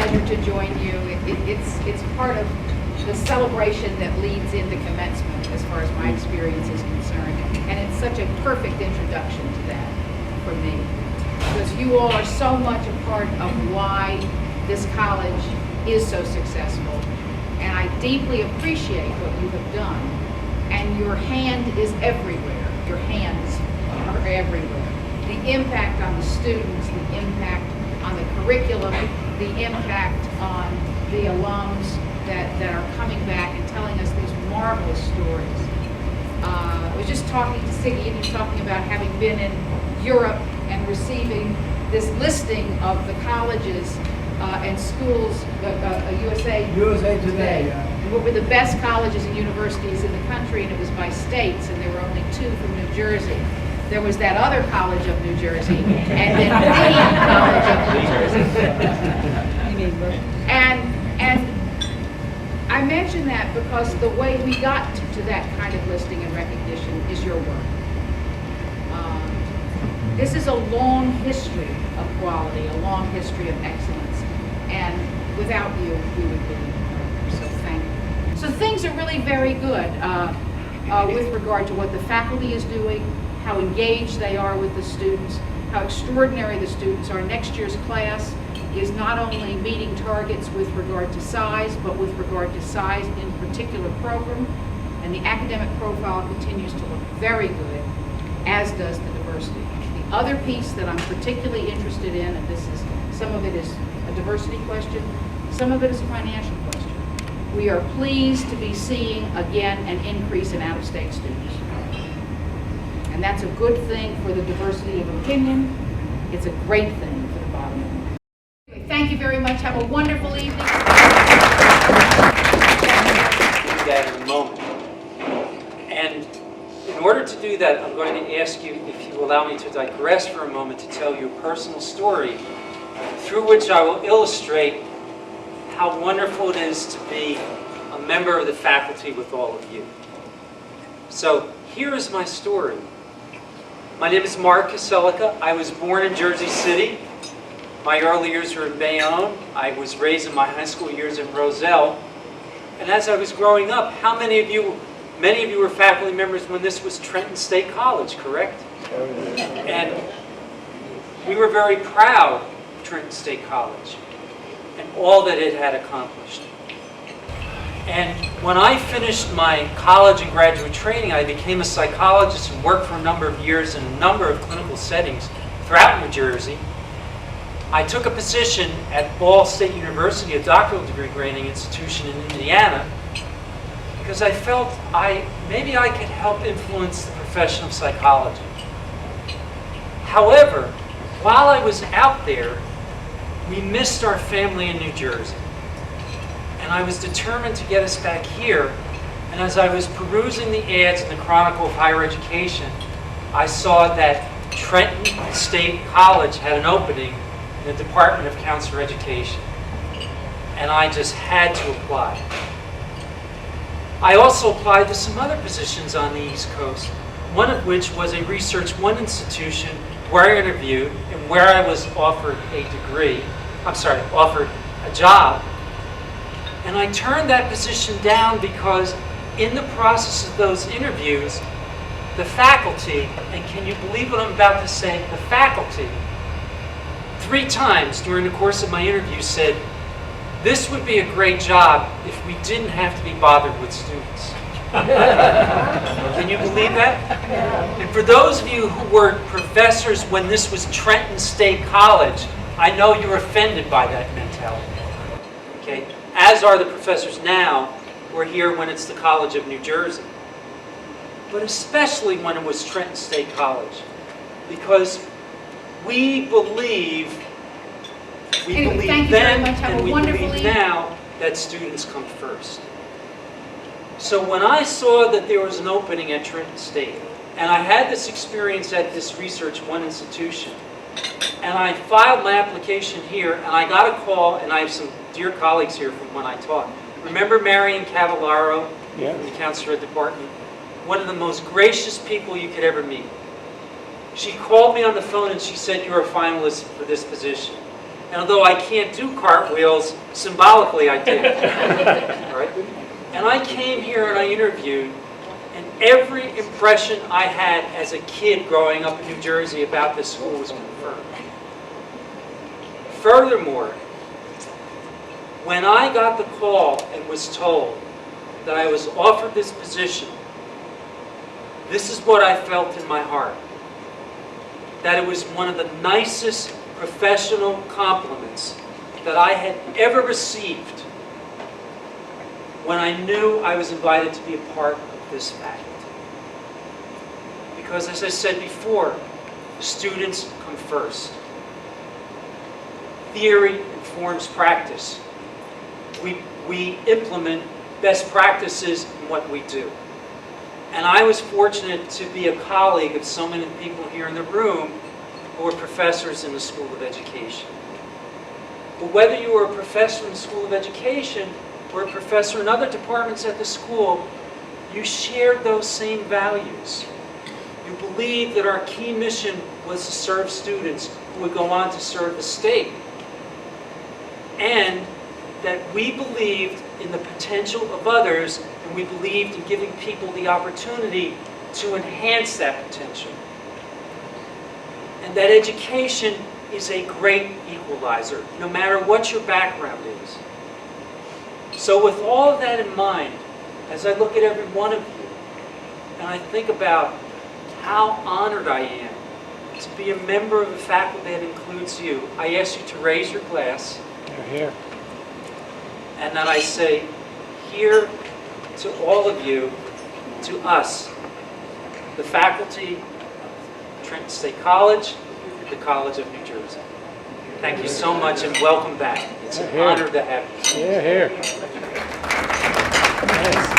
pleasure to join you. It's part of the celebration that leads into commencement, as far as my experience is concerned. And it's such a perfect introduction to that for me, because you all are so much a part of why this college is so successful. And I deeply appreciate what you have done. And your hand is everywhere. Your hands are everywhere. The impact on the students, the impact on the curriculum, the impact on the alums that are coming back and telling us these marvelous stories. I was just talking to Siggy, and he was talking about having been in Europe and receiving this listing of the colleges and schools, USA Today. Yeah. What were the best colleges and universities in the country, and it was by states, and there were only 2 from New Jersey. There was that other college of New Jersey, and then the college of New Jersey. And I mention that because the way we got to that kind of listing and recognition is your work. This is a long history of quality, a long history of excellence, and without you, we would be nowhere. So thank you. So things are really very good with regard to what the faculty is doing, how engaged they are with the students, how extraordinary the students are. Next year's class is not only meeting targets with regard to size, but with regard to size in particular program, and the academic profile continues to look very good, as does the diversity. The other piece that I'm particularly interested in, and this is, some of it is a diversity question, some of it is a financial question. We are pleased to be seeing again an increase in out-of-state students. And that's a good thing for the diversity of opinion. It's a great thing for the bottom line. Anyway, thank you very much. Have a wonderful evening. That in a moment. And in order to do that, I'm going to ask you, if you allow me to digress for a moment, to tell you a personal story through which I will illustrate how wonderful it is to be a member of the faculty with all of you. So here is my story. My name is Mark Kaselica. I was born in Jersey City. My early years were in Bayonne. I was raised in my high school years in Roselle. And as I was growing up, many of you were faculty members when this was Trenton State College, correct? And we were very proud of Trenton State College and all that it had accomplished. And when I finished my college and graduate training, I became a psychologist and worked for a number of years in a number of clinical settings throughout New Jersey. I took a position at Ball State University, a doctoral degree granting institution in Indiana, because I felt maybe I could help influence the profession of psychology. However, while I was out there, we missed our family in New Jersey. And I was determined to get us back here. And as I was perusing the ads in the Chronicle of Higher Education, I saw that Trenton State College had an opening in the Department of Counselor Education. And I just had to apply. I also applied to some other positions on the East Coast, one of which was a Research One institution where I interviewed and where I was offered offered a job. And I turned that position down because in the process of those interviews, the faculty, and can you believe what I'm about to say, the faculty, 3 times during the course of my interview said, this would be a great job if we didn't have to be bothered with students. Can you believe that? And for those of you who were professors when this was Trenton State College, I know you're offended by that mentality. Okay? As are the professors now who are here when it's the College of New Jersey. But especially when it was Trenton State College. Because we believe then and we believe now that students come first. So when I saw that there was an opening at Trenton State, and I had this experience at this Research One institution, and I filed my application here, and I got a call, and I have some dear colleagues here from when I taught. Remember Marion Cavallaro from the Counselor Department? One of the most gracious people you could ever meet. She called me on the phone and she said, you're a finalist for this position. And although I can't do cartwheels, symbolically I did. Right? And I came here and I interviewed, and every impression I had as a kid growing up in New Jersey about this school was confirmed. Furthermore, when I got the call and was told that I was offered this position, this is what I felt in my heart. That it was one of the nicest professional compliments that I had ever received when I knew I was invited to be a part of this faculty. Because as I said before, students come first. Theory informs practice. We implement best practices in what we do. And I was fortunate to be a colleague of so many people here in the room who were professors in the School of Education. But whether you were a professor in the School of Education or a professor in other departments at the school, you shared those same values. You believed that our key mission was to serve students who would go on to serve the state. And that we believed in the potential of others, and we believed in giving people the opportunity to enhance that potential. And that education is a great equalizer, no matter what your background is. So with all of that in mind, as I look at every one of you, and I think about how honored I am to be a member of a faculty that includes you, I ask you to raise your glass. You're here. And then I say, here to all of you, to us, the faculty of Trenton State College, the College of New Jersey. Thank you so much and welcome back. It's an honor to have you. Here, here. Nice.